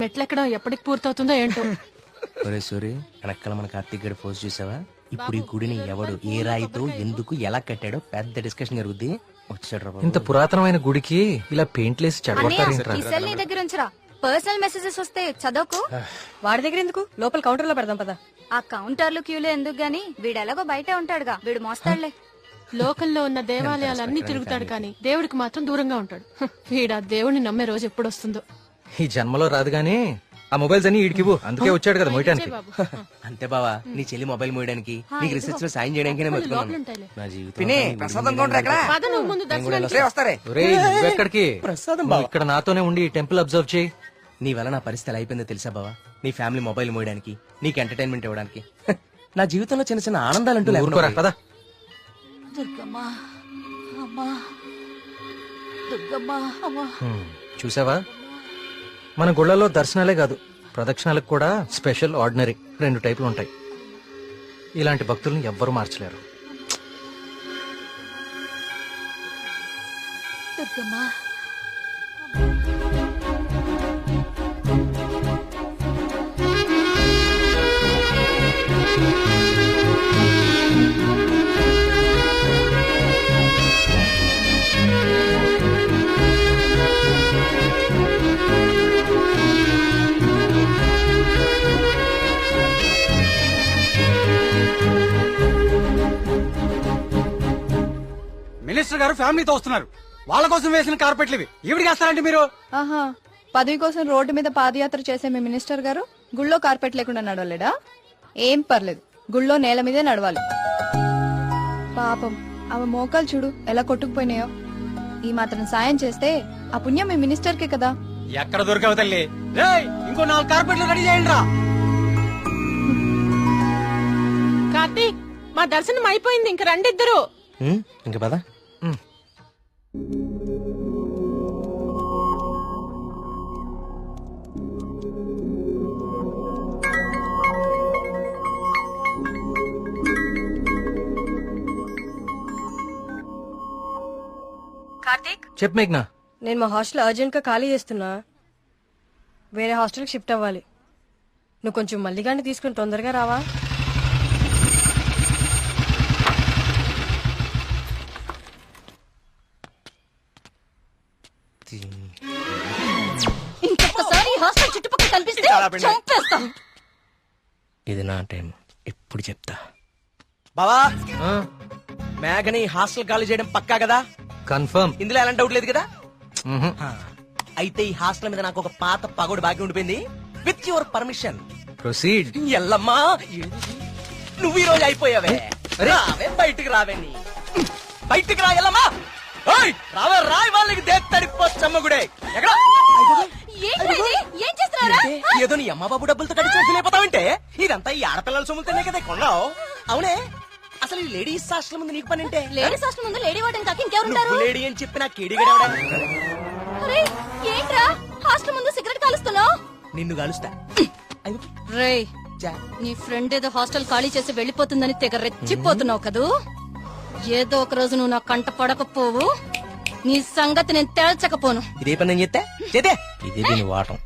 మెట్లెక్కడం ఎప్పటికి పూర్తవుతుందో ఏంటో. ఒరే సూరి వెనకాల మన కార్తీక్ గడి పోస్ట్ చూసావా? ఇప్పుడు ఈ గుడిని ఎవడు ఏ రాయితో ఎందుకు ఎలా కట్టాడో పెద్ద డిస్కషన్ జరుగుద్ది. వచ్చాడు ఇంత పురాతనమైన గుడికి ఇలా పెయింట్లేసి చెడగొట్టారేంట్రా? ఈ సెల్ నీ దగ్గర ఉంచరా. పర్సనల్ మెసేజెస్ వస్తే చదవకు. వాడి దగ్గర ఎందుకు, లోపల కౌంటర్ లో పెడదాం పదా. ఆ కౌంటర్లు క్యూలో ఎందుకు గాని, వీడెలాగో బయటే ఉంటాడుగా, వీడు మోస్తాడులే. లోకంలో ఉన్న దేవాలయాలన్నీ తిరుగుతాడు కానీ దేవుడికి మాత్రం దూరంగా ఉంటాడు. వీడా దేవుడిని నమ్మే రోజు ఎప్పుడు వస్తుందో. ఈ జన్మలో రాదు గానీ ఆ మొబైల్స్ అన్ని ఈడికివ్వు, అందుకే వచ్చాడు కదా మోయటానికి. బాబు అంతే బావా, నీ చెల్లి మొబైల్ మోయడానికి నీకు రీసెర్చ్ లో సాయం చేయడానికి లోపలుంటాయిలే. నా జీవితం పద నువ్వు ముందు దర్శనానికి. ఒరేయ్, నువ్వెక్కడికి? ప్రసాదం నువ్వు ఇక్కడ నాతోనే ఉండి ఈ టెంపుల్ అబ్జర్వ్ చేయి. నీ వల్ల నా పరిస్థితి ఎలా అయిపోయిందో తెలుసా బావా? నీ ఫ్యామిలీ మొబైల్ మోయడానికి, నీకు ఎంటర్టైన్మెంట్ ఇవ్వడానికి. నా జీవితంలో చిన్న చిన్న ఆనందాలంటూ ఊరుకోరా లేకుండా పదా. దుర్గమ్మా, అమ్మా, దుర్గమ్మా, అమ్మా. చూసావా, మన గుళ్ళలో దర్శనాలే కాదు ప్రదక్షిణాలకు కూడా స్పెషల్, ఆర్డినరీ 2 టైపులు ఉంటాయి. ఇలాంటి భక్తుల్ని ఎవ్వరూ మార్చలేరు. దుర్గమ్మా, మినిస్టర్ గారు ఫ్యామిలీతో వస్తున్నారు. వాళ్ళ కోసం వేసిన కార్పెట్లు ఇవి. ఈవిడికి వేస్తారంటే మీరు? ఆహా, పదవి కోసం రోడ్డు మీద పాదయాత్ర చేసే మీ మినిస్టర్ గారు గుళ్ళో కార్పెట్ లేకుండా నడవలేడా? ఏం పర్లేదు, గుళ్ళో నేల మీదే నడవాలి. పాపం ఆమె మోకాలు చూడు ఎలా కొట్టుకుపోయినాయో. ఈ మాత్రం సాయం చేస్తే ఆ పుణ్యం మీ మినిస్టర్ కే కదా. ఎక్కడ దొరికావు తల్లి? రేయ్, ఇంకో 4 కార్పెట్లు రెడీ చేయండి రా. కార్తీక్, మా దర్శనం అయిపోయింది, ఇంక రండి ఇద్దరు. ఇంక పదా. కార్తీక్, చెప్పు మేఘ్నా. నేను మా హాస్టల్ అర్జెంట్ గా ఖాళీ చేస్తున్నా. వేరే హాస్టల్కి షిఫ్ట్ అవ్వాలి. నువ్వు కొంచెం మల్లిగాన్ని తీసుకుని తొందరగా రావా? ఇంకొకసారి హాస్టల్ చుట్టుపక్కల కనిపిస్తే చంపేస్తాం. ఇది నా టైం, ఎప్పుడు చెప్తా. బావా, మేఘని హాస్టల్ ఖాళీ చేయడం పక్కా కదా? కన్ఫర్మ్. ఇందులో ఎలాంటి డౌట్ లేదు కదా? అయితే ఈ హాస్టల్ మీద నాకు ఒక పాత పగోడు బాకీ ఉండిపోయింది. With your permission proceed. ఎల్లమ్మా, నువ్వు ఈ రోజు అయిపోయావే. రావే, బయటికి రావే. బయటికి రా ఎల్లమ్మా. రావే, రాయి వాళ్ళకి దేత్తడిపోచ్చమ్మగుడే. ఎక్కడ ఏం చేస్తున్నారా? ఏదో నీ అమ్మ బాబు డబ్బులతో కట్టి చూపిలేపోతావంటే ఇదంతా ఈ ఆడపిల్లల సొమ్ముతోనే కదా కొన్నావు. అవునే, అసలు ఈ లేడీస్ హాస్టల్ ముందు నీకు పని అంటే? లేడీస్ హాస్టల్ ముందు లేడీ వార్డెన్ కాక ఇంకెవరుంటారు? లేడీ అని చెప్పి నా కేడిగడవడా. అరే ఏంట్రా హాస్టల్ ముందు సిగరెట్ కాలుస్తున్నావు? నిన్ను కలుస్తా. రేయ్, నీ ఫ్రెండ్ ఏదో హాస్టల్ ఖాళీ చేసి వెళ్లిపోతుందని తెగ రెచ్చిపోతున్నావు కదూ. ఏదో ఒక రోజు నువ్వు నా కంట పడకపోవు, నీ సంగతి నేను తేల్చకపోను. ఇదే పని నేను చెప్తే చేతే ఇదే దీని వాటం.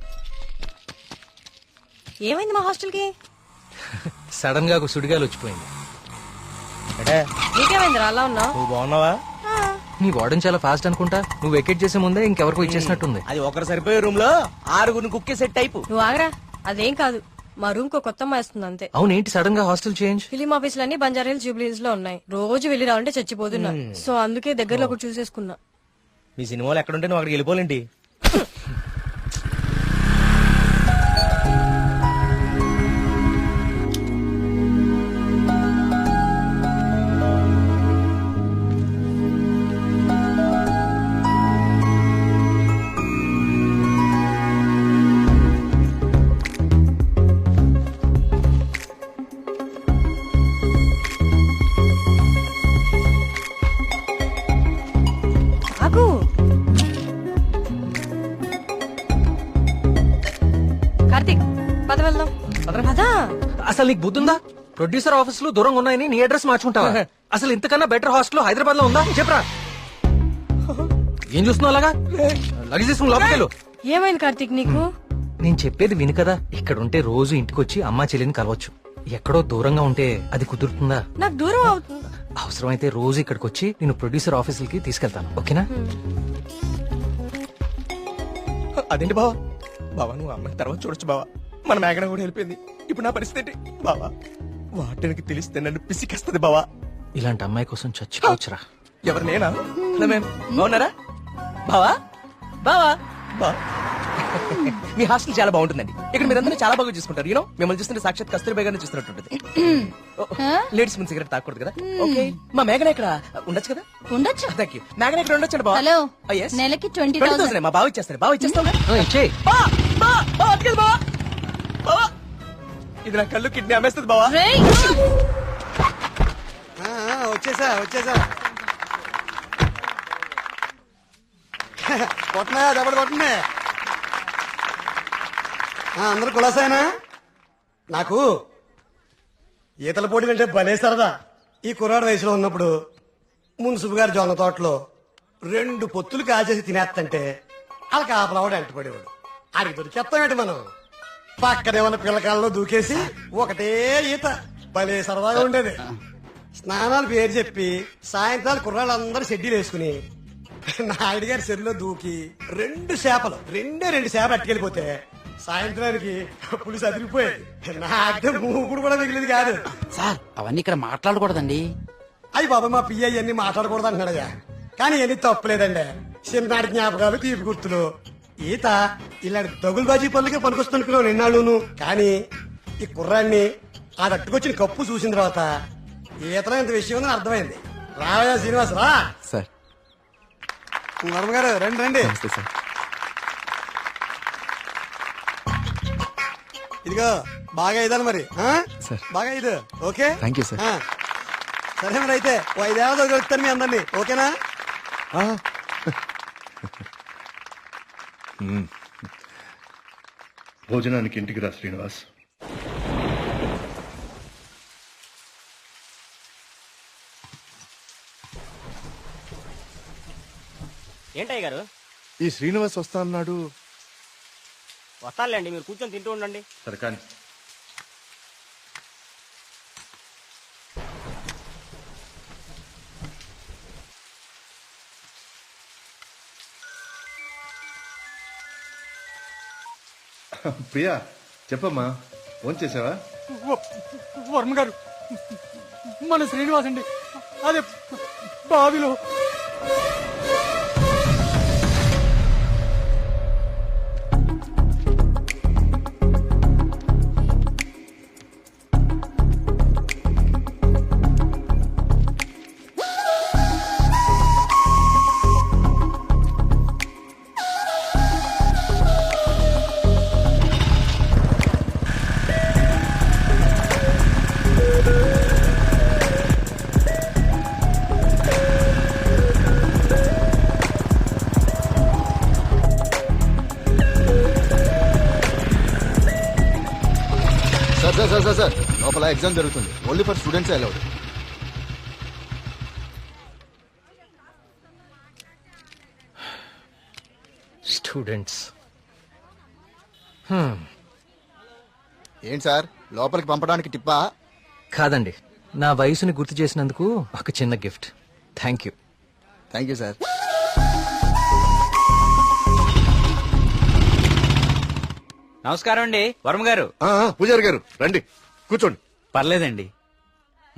ఏమైంది మా హాస్టల్ కి? సడన్ గా ఒక సుడిగాలు వచ్చిపోయింది. నీకేమైందిరా అలా ఉన్నావు? నువ్వు బాగున్నావా? నీ వార్డెన్ చాలా ఫాస్ట్ అనుకుంటా. నువ్వు వెకేట్ చేసే ముందే ఇంకెవరికో ఇచ్చేసినట్టుంది. అది ఒకరు సరిపోయే రూమ్ లో 6 కుక్కే సెట్ టైపు. నువ్వు ఆగరా, అదేం కాదు. మా రూమ్ కు కొత్త అమ్మాయి వస్తుంది అంతే. అవునేంటి సడన్ గా హాస్టల్ చేంజ్? ఫిలిం ఆఫీసులన్నీ బంజారాహిల్స్, జూబ్లీ హిల్స్ లో ఉన్నాయి. రోజు వెళ్లి రావాలంటే చచ్చిపోతున్నా. సో అందుకే దగ్గరలో ఒకటి చూసేసుకున్నా. మీ సినిమాలు ఎక్కడుంటే నువ్వు అక్కడికి వెళ్ళిపోలేంటి? ఆగు. కార్తీక్, పద వెళ్దాం. పదా. అసలు నీకు బుద్ధుందా? ప్రొడ్యూసర్ ఆఫీసులు దూరంగా ఉన్నాయని నీ అడ్రస్ మార్చుకుంటావా? అసలు ఇంతకన్నా బెటర్ హాస్టల్ హైదరాబాద్ లో ఉందా చెప్పరా? ఏం చూస్తున్నావు అలాగా? లగేజ్ తీసుకుని లోపలికి వెళ్ళు. ఏమైంది కార్తీక్ నీకు? నేను చెప్పేది విను కదా. ఇక్కడ ఉంటే రోజు ఇంటికొచ్చి అమ్మా చెల్లిని కలవచ్చు. ఎక్కడో దూరంగా ఉంటే అది కుదురుతుందా? నాకు దూరం అవుతుంది. అవసరమైతే రోజు ఇక్కడికి వచ్చి నేను ప్రొడ్యూసర్ ఆఫీసులకి తీసుకెళ్తాను. ఓకేనా? అదేంటి బావా? బావా నువ్వు అమ్మాయి తర్వాత చూడొచ్చు బావా. మన మేఘన కూడా వెళ్ళిపోయింది. ఇప్పుడు నా పరిస్థితి ఏంటి బావా? వాటికి తెలిస్తే నన్ను పిసికేస్తుంది బావా. ఇలాంటి అమ్మాయి కోసం చచ్చిపోవచ్చురా. ఎవరు నేనా? హలో మ్యామ్, బాగున్నారా? బావా బావా బా మీ హాస్టల్ చాలా బాగుంటుందండి. ఇక్కడ మీరందరూ చాలా బాగా చూసుకుంటారు. యూనో మిమ్మల్ని చూస్తుంటే సాక్షాత్ కస్తూరిబా గారిని చూస్తున్నట్టుంటది. లేడీస్ ముందు సిగరెట్ తాకూడదు కదా. ఓకే, మా మేఘన ఇక్కడ ఉండొచ్చు కదా? ఉండొచ్చు. Thank you. మేఘన ఇక్కడ ఉండొచ్చు బావా. Hello, Oh, yes. నెలకి 20,000 మా బావ ఇచ్చేస్తారు. బావ ఇచ్చేస్తావు ఇచ్చేయ్. ఇది నా కళ్ళు కిడ్నీ అమ్మేస్తుంది బావా. రేయ్, వచ్చేసా కొట్టనా దెబ్బలు కొట్టనే. అందరు కులాసాయనా? నాకు ఈతల పోటీలు అంటే భలే సరదా. ఈ కుర్రాడు వయసులో ఉన్నప్పుడు మున్సిపు గారి జొన్న తోటలో 2 పొత్తులు కాచేసి తినేస్తంటే వాళ్ళకి ఆపలవాడు ఎంటపడేవాడు. అడిగి దొరికేస్తామేంటి మనం? పక్కనే ఉన్న పిల్లకాలలో దూకేసి ఒకటే ఈత. భలే సరదాగా ఉండేది. స్నానాలు పేరు చెప్పి సాయంత్రాలు కుర్రాళ్ళందరూ షెడ్యూల్ వేసుకుని నాయుడు గారి చెరువులో దూకి 2 చేపలు అట్టుకెళ్ళిపోతే సాయంత్రానికి పులిసి అదిరిపోయేది. నాకే మూకుడు కూడా మిగిలింది కాదు. సార్ అవన్నీ ఇక్కడ మాట్లాడకూడదండి. అయ్యి బాబా మా పియ్య అన్ని మాట్లాడకూడదు అంటున్నాడయ్యా. కానీ ఇవన్నీ తప్పులేదండి. చిన్ననాటి జ్ఞాపకాలు, తీపి గుర్తులు. ఈత ఇలాంటి దగులుబాజీ పనులకే పనికొస్తున్నాను నిన్నాళ్ళును. కానీ ఈ కుర్రాన్ని ఆ తట్టుకొచ్చిన కప్పు చూసిన తర్వాత ఈతలో ఇంత విషయం ఉందని అర్థమైంది. రావయ్యా శ్రీనివాస్ రా. సార్ వర్మగారు రండి రండి. సార్ ఇదిగో బాగా ఇదాలి మరి. సార్. బాగా ఇది ఓకే. Thank you sir. సరే మరి అయితే 5 ఏళ్ళతో కలుగుతాను మీ అందరినీ. ఓకేనా? భోజనానికి ఇంటికి రా శ్రీనివాస్. ఏంటయ్య గారు? ఈ శ్రీనివాస్ వస్తా అన్నాడు. వస్తానులేండి, మీరు కూర్చొని తింటూ ఉండండి. సరే కానీ ప్రియా చెప్పమ్మా, ఫోన్ చేసావా? వర్మ గారు, మన శ్రీనివాస్ అండి అదే బావిలో. సార్ లోపల ఎగ్జామ్ జరుగుతుంది. Only for students allowed. Students ఏంటి సార్ లోపలికి పంపడానికి టిప్పా? కాదండి, నా వయసుని గుర్తు చేసినందుకు ఒక చిన్న gift. Thank you. Thank you sir. నమస్కారం అండి వర్మ గారు. పూజారి గారు రండి కూర్చోండి. పర్లేదండి,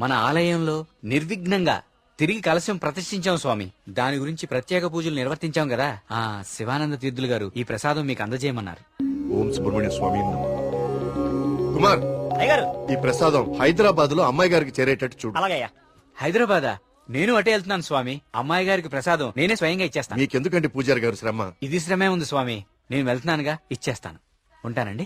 మన ఆలయంలో నిర్విఘ్నంగా తిరిగి కలశం ప్రతిష్ఠించాం స్వామి. దాని గురించి ప్రత్యేక పూజలు నిర్వర్తించాం కదా. శివానంద తీర్థులు గారు ఈ ప్రసాదం మీకు అందజేయమన్నారు. ఓం సుబ్రహ్మణ్య స్వామి నమః. కుమార్, అయ్యగారు ఈ ప్రసాదం హైదరాబాద్ లో అమ్మాయి గారికి చేరేటట్టు చూడు. అలాగయ్యా. హైదరాబాదా? నేను అటే వెళ్తున్నాను స్వామి. అమ్మాయి గారికి ప్రసాదం నేనే స్వయంగా ఇచ్చేస్తాను. మీకెందుకండి పూజారి గారు శ్రమ? ఇది శ్రమే ఉంది స్వామి. నేను వెళ్తున్నానుగా, ఇచ్చేస్తాను. ఉంటానండి.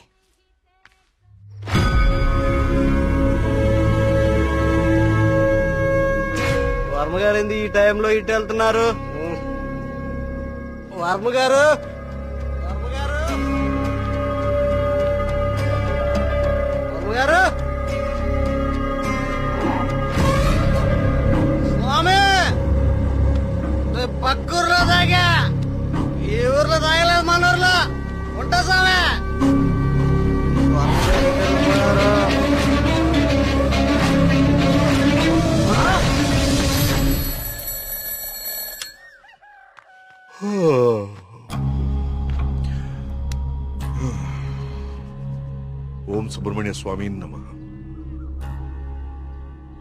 వర్మ గారు ఈ టైంలో ఇటు వెళ్తున్నారు? వర్మ గారు, వర్మ గారు, వర్మ గారు. స్వామి, పక్కూర్లో తాగా, ఈ ఊర్లో తాగలేదు, మన ఊర్లో ఉంటా స్వామి. ఓం సుబ్రహ్మణ్య స్వామి నమః.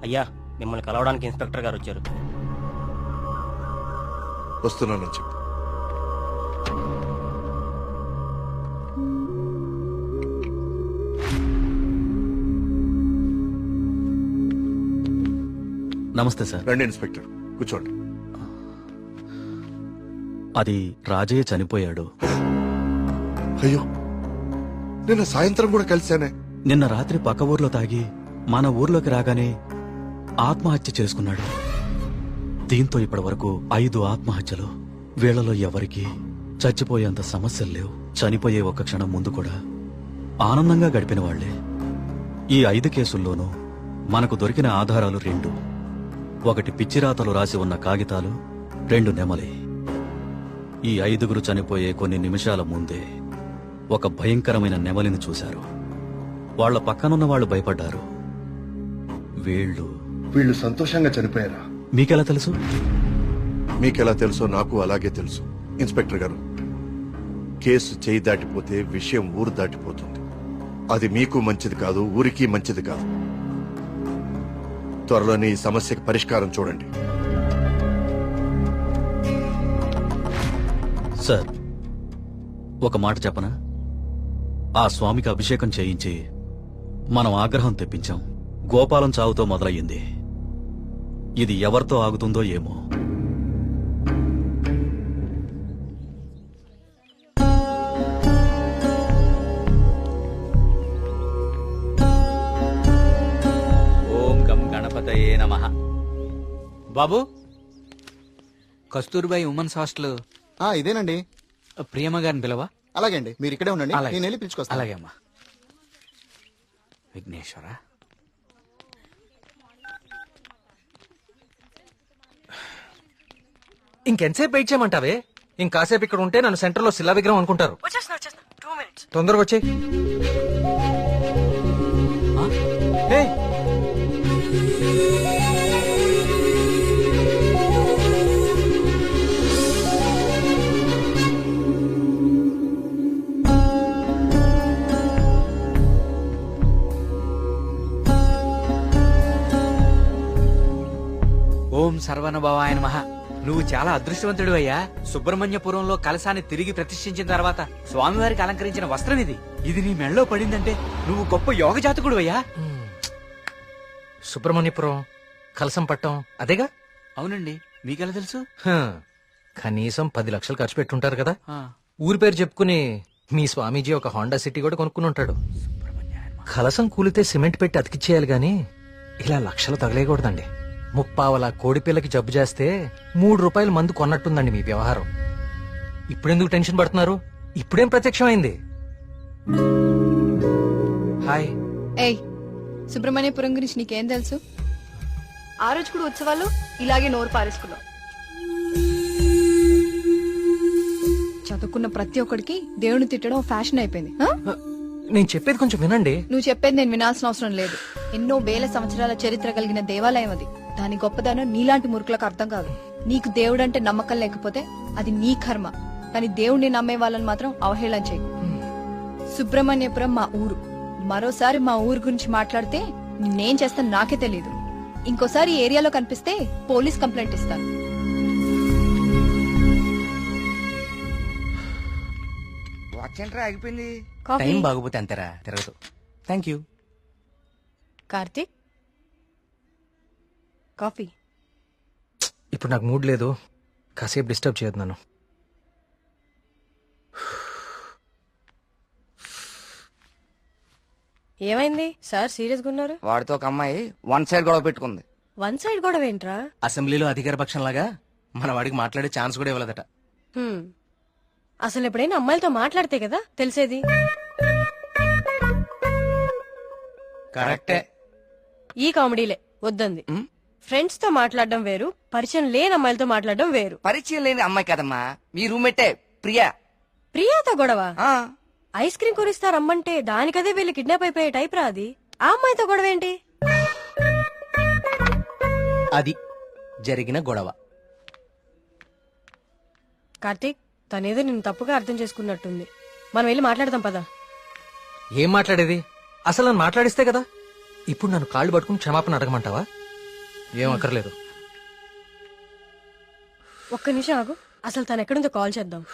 అయ్యా మిమ్మల్ని కలవడానికి ఇన్స్పెక్టర్ గారు వచ్చారు. వస్తున్నానని చెప్పు. నమస్తే సార్. రండి ఇన్స్పెక్టర్, కూర్చోండి. అది రాజయ్య చనిపోయాడు. అయ్యో, నిన్న సాయంత్రం కూడా కలిశానే. నిన్న రాత్రి పక్క ఊర్లో తాగి మన ఊర్లోకి రాగానే ఆత్మహత్య చేసుకున్నాడు. దీంతో ఇప్పటి వరకు 5 ఆత్మహత్యలు. వీళ్లలో ఎవరికి చచ్చిపోయేంత సమస్యలు లేవు. చనిపోయే ఒక్క క్షణం ముందు కూడా ఆనందంగా గడిపిన వాళ్లే. ఈ 5 కేసుల్లోనూ మనకు దొరికిన ఆధారాలు 2. ఒకటి పిచ్చిరాతలు రాసి ఉన్న కాగితాలు, 2 నెమలి. ఈ 5గురు చనిపోయే కొన్ని నిమిషాల ముందే ఒక భయంకరమైన నెమలిని చూశారు. వాళ్ల పక్కనున్న వాళ్ళు భయపడ్డారు. వీళ్ళు సంతోషంగా చనిపోయారా? మీకెలా తెలుసు? మీకెలా తెలుసో నాకు అలాగే తెలుసు. ఇన్స్పెక్టర్ గారు, కేసు చేయి దాటిపోతే విషయం ఊరు దాటిపోతుంది. అది మీకు మంచిది కాదు, ఊరికి మంచిది కాదు. త్వరలోనే ఈ సమస్యకి పరిష్కారం చూడండి. సార్, ఒక మాట చెప్పనా? ఆ స్వామికి అభిషేకం చేయించి మనం ఆగ్రహం తెప్పించాం. గోపాలం చావుతో మొదలయ్యింది. ఇది ఎవరితో ఆగుతుందో ఏమో. ఓం గం గణపతయే నమః. బాబు, కస్తూర్బాయి ఉమెన్స్ హాస్టల్ ఇదేనండి. ప్రియమ్మ గారిని పిలవా? అలాగే అండి, మీరు ఇక్కడే ఉండండి, అలాగే. నేను వెళ్ళి పిలుచుకొస్తాను. అలాగే అమ్మా. విఘ్నేశ్వర, ఇంకెంతసేపు వెయిట్ చేయమంటావే? ఇంకాసేపు ఇక్కడ ఉంటే నన్ను సెంటర్ లో శిలా విగ్రహం అనుకుంటారు. తొందరగా వచ్చే. ఓం సర్వనుభవాయ నమః. నువ్వు చాలా అదృష్టవంతుడు అయ్యా. సుబ్రహ్మణ్యపురంలో కలశాన్ని తిరిగి ప్రతిష్ఠించిన తర్వాత స్వామివారికి అలంకరించిన వస్త్రం ఇది. ఇది నీ మెళ్ళో పడిందంటే నువ్వు గొప్ప యోగ జాతకుడు అయ్యా. సుబ్రహ్మణ్యపురం కలసం పట్టం అదేగా? అవునండి. మీకెలా తెలుసు? కనీసం 10 లక్షలు ఖర్చు పెట్టుంటారు కదా. ఆ, ఊరి పేరు చెప్పుకుని మీ స్వామీజీ ఒక హోండా సిటీ కూడా కొనుక్కుని ఉంటాడు. కలసం కూలితే సిమెంట్ పెట్టి అతికిచ్చేయాలి గాని ఇలా లక్షలు తగలేయకూడదండి. 30 కోడి పిల్లకి జబ్బు చేస్తే 3 రూపాయలు మందు కొన్నట్టుందండి మీ వ్యవహారం. ఇప్పుడెందుకు టెన్షన్ పడుతున్నారు? ఇప్పుడేం ప్రత్యక్షమైంది? హాయ్. ఏయ్, సుబ్రహ్మణ్యపురం గురించి నీకేం తెలుసు? ఆ రోజు కూడా ఉత్సవాలు ఇలాగే నోరు పారేసుకున్నావు. చదువుకున్న ప్రతి ఒక్కడికి దేవుని తిట్టడం ఫ్యాషన్ అయిపోయింది. నేను చెప్పేది కొంచెం వినండి. నువ్వు చెప్పేది నేను వినాల్సిన అవసరం లేదు. ఎన్నో వేల సంవత్సరాల చరిత్ర కలిగిన దేవాలయం అది. దాని గొప్పదనం నీలాంటి మురుకులకు అర్థం కాదు. నీకు దేవుడంటే నమ్మకం లేకపోతే అది నీ కర్మ. కానీ దేవుణ్ణి నమ్మే వాళ్ళని మాత్రం అవహేళన చేయకు. సుబ్రహ్మణ్యపురం మా ఊరు. మరోసారి మా ఊరు గురించి మాట్లాడితే నేనేం చేస్తాను నాకే తెలీదు. ఇంకోసారి ఈ ఏరియాలో కనిపిస్తే పోలీస్ కంప్లైంట్ ఇస్తాను. ఆగిపోయింది. కాఫీ. టైం బాగోపోతే అంతేరా, తిరగదు. Thank you. కార్తీక్, కాఫీ. ఇప్పుడు నాకు మూడ్ లేదు, కాసేపు డిస్టర్బ్ చేయదు నన్ను. ఏమైంది సార్? సీరియస్ గా ఉన్నారు? వాడితో ఒక అమ్మాయి 1 సైడ్ గొడవ పెట్టుకుంది. 1 సైడ్ గొడవ ఏంట్రా? అసెంబ్లీలో అధికార పక్షం లాగా మన వాడికి మాట్లాడే ఛాన్స్ కూడా ఇవ్వలేదట. అసలు ఎప్పుడైనా అమ్మాయిలతో మాట్లాడితే కదా తెలిసేది. కరెక్టే. ఈ కామెడీలే వద్దంది. ఫ్రెండ్స్ తో మాట్లాడడం వేరు, పరిచయం లేని అమ్మాయిలతో మాట్లాడడం వేరు. పరిచయం లేని అమ్మాయి కదమ్మా, మీ రూమ్మేటే ప్రియా. ప్రియాతో గొడవ? ఆ, ఐస్ క్రీమ్ కొనిస్తా రమ్మంటే దానికదే వీళ్ళు కిడ్నాప్ అయిపోయే టైప్ రా అది. ఆ అమ్మాయితో గొడవ ఏంటి? అది జరిగిన గొడవ. కార్తీక్, తనేదో నిన్ను తప్పుగా అర్థం చేసుకున్నట్టుంది. మనం వెళ్ళి మాట్లాడదాం పదా. ఏం మాట్లాడేది? అసలు నన్ను మాట్లాడిస్తే కదా. ఇప్పుడు నన్ను కాళ్ళు పట్టుకుని క్షమాపణ అడగమంటావా? ఏం అక్కర్లేదు. ఒక్క నిమిషం ఆగు, అసలు తను ఎక్కడుందో కాల్ చేద్దాం.